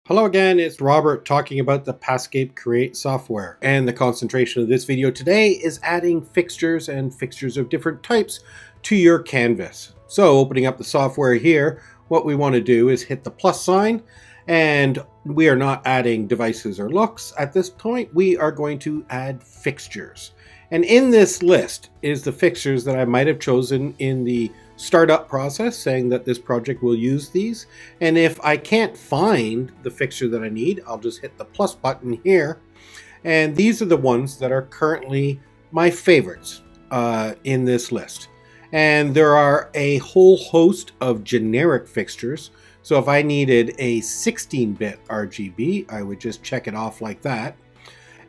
Hello again, it's Robert talking about the Pathscape Create software. And the concentration of this video today is adding fixtures and fixtures of different types to your canvas. So opening up the software here, what we want to do is hit the plus sign, and we are not adding devices or looks at this point. We are going to add fixtures. And in this list is the fixtures that I might have chosen in the startup process, saying that this project will use these. And if I can't find the fixture that I need, I'll just hit the plus button here. And these are the ones that are currently my favorites in this list. And there are a whole host of generic fixtures. So if I needed a 16-bit RGB, I would just check it off like that.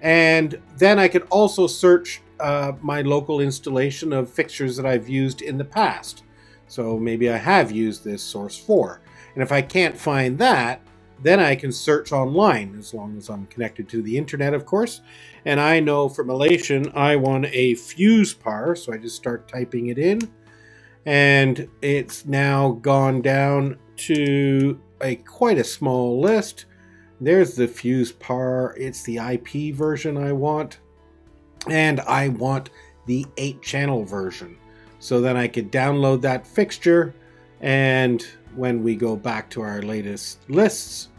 And then I could also search my local installation of fixtures that I've used in the past. So maybe I have used this source 4. And if I can't find that, then I can search online, as long as I'm connected to the internet, of course. And I know for Malaysian, I want a fuse par, so I just start typing it in. And it's now gone down to quite a small list. There's the fuse par. It's the IP version I want. And I want the 8-channel version. So then I could download that fixture, and when we go back to our latest lists,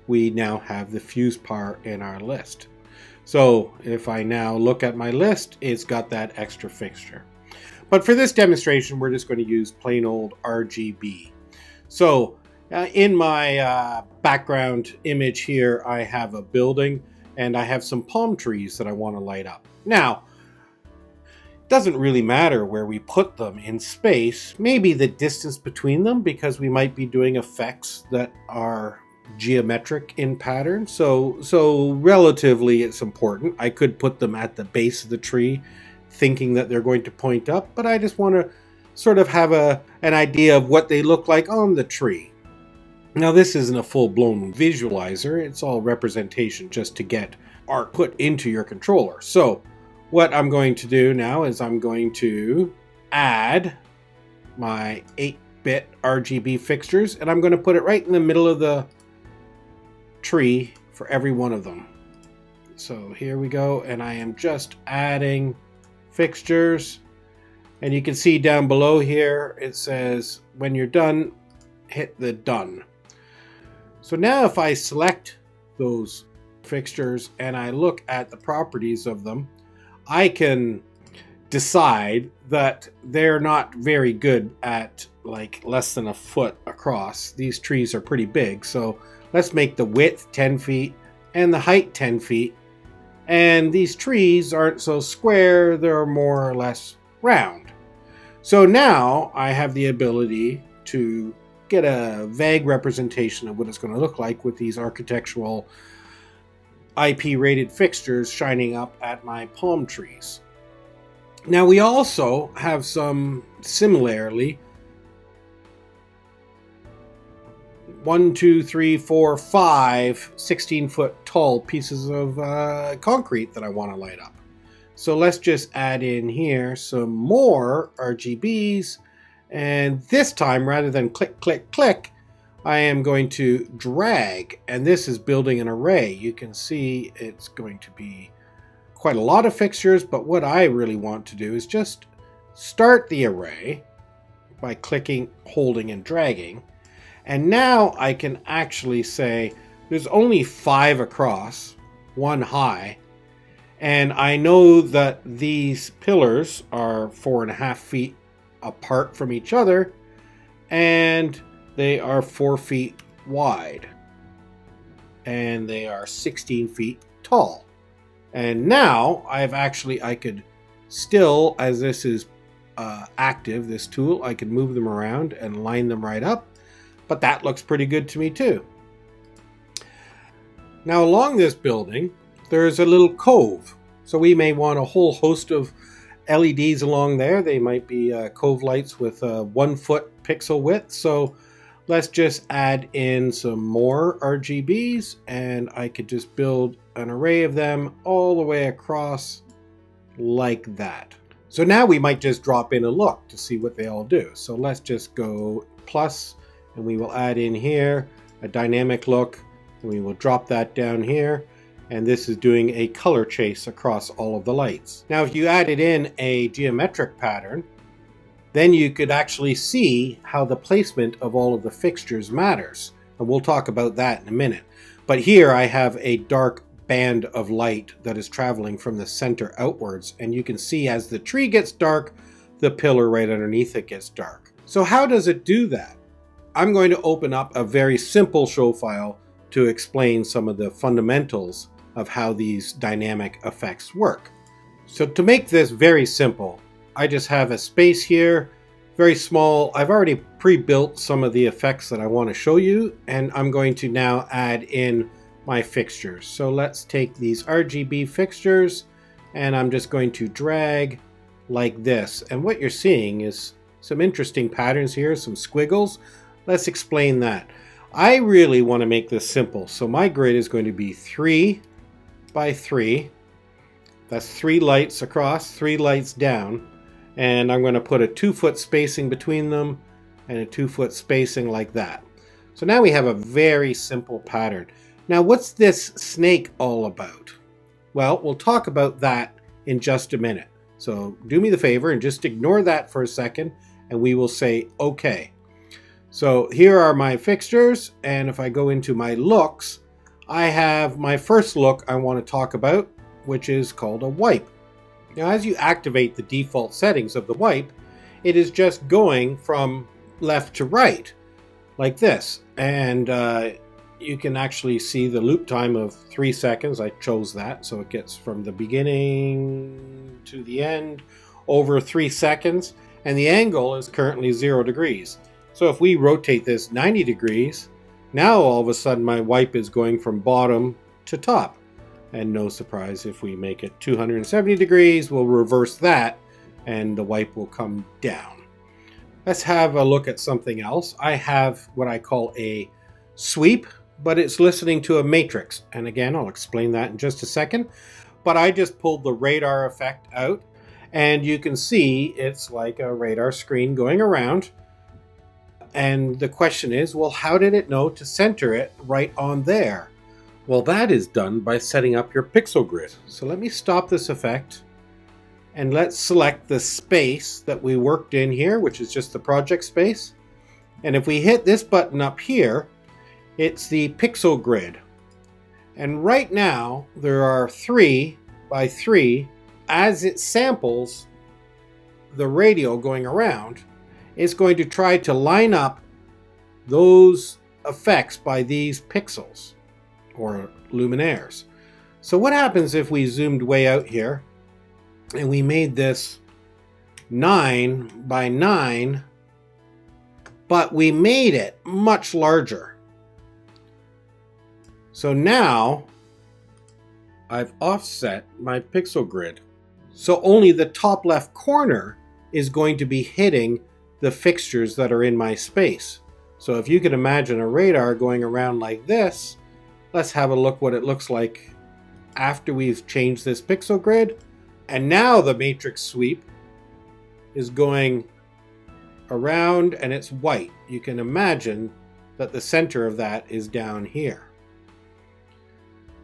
we now have the fuse par in our list. So if I now look at my list, it's got that extra fixture. But for this demonstration, we're just going to use plain old RGB. So in my background image here, I have a building, and I have some palm trees that I want to light up. Now, doesn't really matter where we put them in space, maybe the distance between them, because we might be doing effects that are geometric in pattern. So relatively it's important. I could put them at the base of the tree thinking that they're going to point up, but I just want to sort of have an idea of what they look like on the tree. Now this isn't a full-blown visualizer, it's all representation just to get art put into your controller. So what I'm going to do now is I'm going to add my 8-bit RGB fixtures, and I'm going to put it right in the middle of the tree for every one of them. So here we go, and I am just adding fixtures, and you can see down below here it says when you're done, hit the done. So now if I select those fixtures and I look at the properties of them, I can decide that they're not very good at like less than a foot across. These trees are pretty big, so let's make the width 10 feet and the height 10 feet. And these trees aren't so square, they're more or less round. So now I have the ability to get a vague representation of what it's going to look like with these architectural IP rated fixtures shining up at my palm trees. Now we also have some similarly 1, 2, 3, 4, 5 16-foot tall pieces of concrete that I want to light up. So let's just add in here some more RGBs, and this time rather than click click click, I am going to drag, and this is building an array. You can see it's going to be quite a lot of fixtures, but what I really want to do is just start the array by clicking, holding, and dragging. And now I can actually say there's only 5 across, 1 high, and I know that these pillars are 4.5 feet apart from each other, and they are 4 feet wide, and they are 16 feet tall. And now I could still, as this is active, this tool, I can move them around and line them right up, but that looks pretty good to me too. Now along this building, there's a little cove. So we may want a whole host of LEDs along there. They might be cove lights with 1 foot pixel width. So let's just add in some more RGBs, and I could just build an array of them all the way across like that. So now we might just drop in a look to see what they all do. So let's just go plus, and we will add in here a dynamic look, We will drop that down here, and this is doing a color chase across all of the lights. Now if you added in a geometric pattern, then you could actually see how the placement of all of the fixtures matters. And we'll talk about that in a minute. But here I have a dark band of light that is traveling from the center outwards, and you can see as the tree gets dark, the pillar right underneath it gets dark. So how does it do that? I'm going to open up a very simple show file to explain some of the fundamentals of how these dynamic effects work. So to make this very simple, I just have a space here, very small. I've already pre-built some of the effects that I want to show you, and I'm going to now add in my fixtures. So let's take these RGB fixtures, and I'm just going to drag like this. And what you're seeing is some interesting patterns here, some squiggles. Let's explain that. I really want to make this simple. So my grid is going to be 3 by 3. That's 3 lights across, 3 lights down. And I'm going to put a 2-foot spacing between them and a 2-foot spacing like that. So now we have a very simple pattern. Now what's this snake all about? Well, we'll talk about that in just a minute. So do me the favor and just ignore that for a second, and we will say okay. So here are my fixtures, and if I go into my looks, I have my first look I want to talk about, which is called a wipe. Now as you activate the default settings of the wipe, it is just going from left to right like this, and you can actually see the loop time of 3 seconds. I chose that, so it gets from the beginning to the end over 3 seconds, and the angle is currently 0 degrees. So if we rotate this 90 degrees, now all of a sudden my wipe is going from bottom to top. And no surprise, if we make it 270 degrees, we'll reverse that and the wipe will come down. Let's have a look at something else. I have what I call a sweep, but it's listening to a matrix. And again, I'll explain that in just a second. But I just pulled the radar effect out, and you can see it's like a radar screen going around. And the question is, well, how did it know to center it right on there? Well, that is done by setting up your pixel grid. So let me stop this effect, and let's select the space that we worked in here, which is just the project space. And if we hit this button up here, it's the pixel grid. And right now there are 3 by 3. As it samples the radio going around, it's going to try to line up those effects by these pixels or luminaires. So what happens if we zoomed way out here and we made this 9 by 9, but we made it much larger? So now I've offset my pixel grid. So only the top left corner is going to be hitting the fixtures that are in my space. So if you can imagine a radar going around like this, let's have a look what it looks like after we've changed this pixel grid. And now the matrix sweep is going around and it's white. You can imagine that the center of that is down here.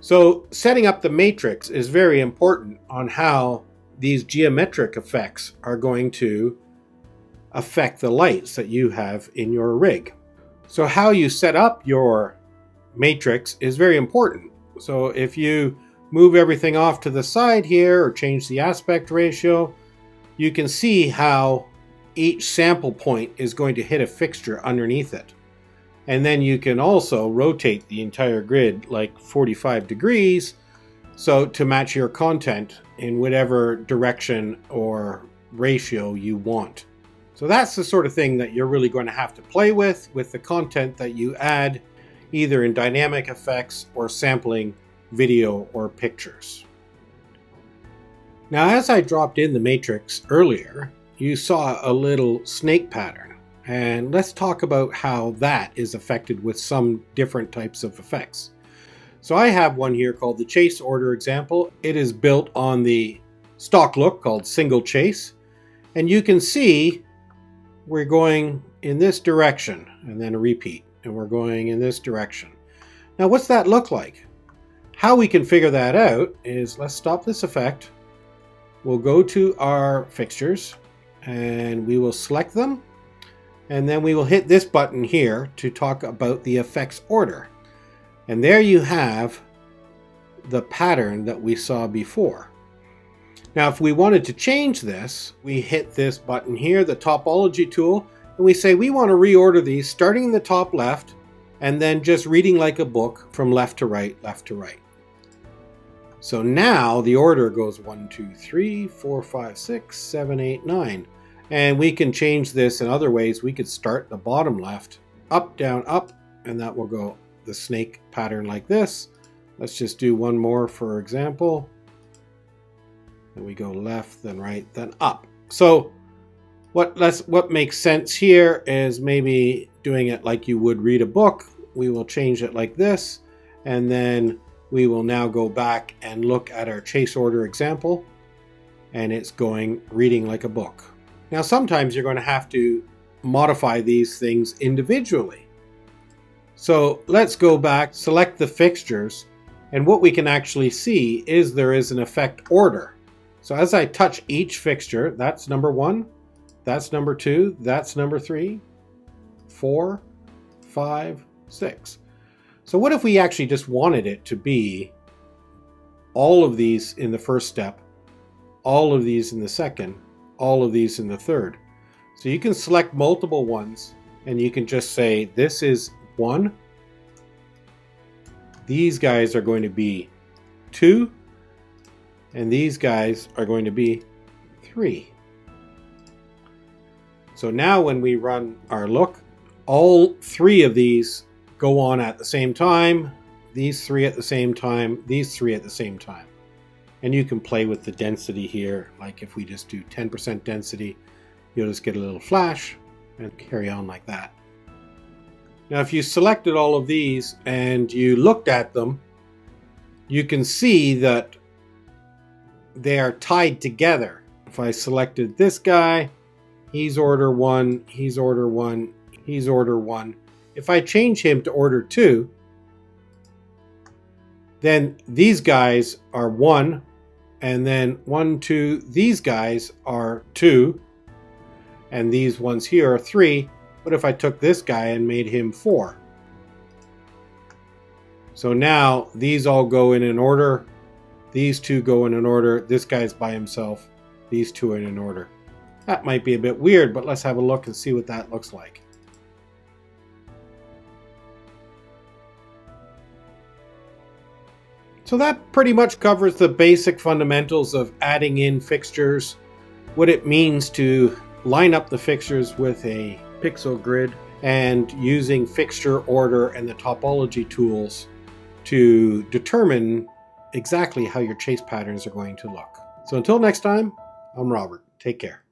So setting up the matrix is very important on how these geometric effects are going to affect the lights that you have in your rig. So how you set up your matrix is very important. So if you move everything off to the side here or change the aspect ratio, you can see how each sample point is going to hit a fixture underneath it. And then you can also rotate the entire grid like 45 degrees so to match your content in whatever direction or ratio you want. So that's the sort of thing that you're really going to have to play with the content that you add, either in dynamic effects or sampling video or pictures. Now, as I dropped in the matrix earlier, you saw a little snake pattern. And let's talk about how that is affected with some different types of effects. So I have one here called the chase order example. It is built on the stock look called single chase. And you can see we're going in this direction and then a repeat. And we're going in this direction. Now what's that look like? How we can figure that out is, let's stop this effect. We'll go to our fixtures and we will select them. And then we will hit this button here to talk about the effects order. And there you have the pattern that we saw before. Now, if we wanted to change this, we hit this button here, the Topology tool, and we say we want to reorder these starting in the top left and then just reading like a book from left to right, left to right. So now the order goes 1, 2, 3, 4, 5, 6, 7, 8, 9. And we can change this in other ways. We could start the bottom left, up, down, up, and that will go the snake pattern like this. Let's just do one more for example. And we go left, then right, then up. So what makes sense here is maybe doing it like you would read a book. We will change it like this, and then we will now go back and look at our chase order example, and it's going reading like a book. Now sometimes you're going to have to modify these things individually. So let's go back, select the fixtures, and what we can actually see is there is an effect order. So as I touch each fixture, that's number 1, that's number 2, that's number 3, 4, 5, 6. So what if we actually just wanted it to be all of these in the first step, all of these in the second, all of these in the third? So you can select multiple ones and you can just say this is 1. These guys are going to be 2. And these guys are going to be 3. So now when we run our look, all 3 of these go on at the same time, these 3 at the same time, these 3 at the same time. And you can play with the density here. Like if we just do 10% density, you'll just get a little flash and carry on like that. Now if you selected all of these and you looked at them, you can see that they are tied together. If I selected this guy, he's order 1, he's order 1, he's order 1. If I change him to order 2, then these guys are 1, and then 1, 2, these guys are 2, and these ones here are 3. What if I took this guy and made him 4? So now these all go in an order. These 2 go in an order. This guy's by himself. These 2 in an order. That might be a bit weird, but let's have a look and see what that looks like. So that pretty much covers the basic fundamentals of adding in fixtures, what it means to line up the fixtures with a pixel grid, and using fixture order and the topology tools to determine exactly how your chase patterns are going to look. So until next time, I'm Robert. Take care.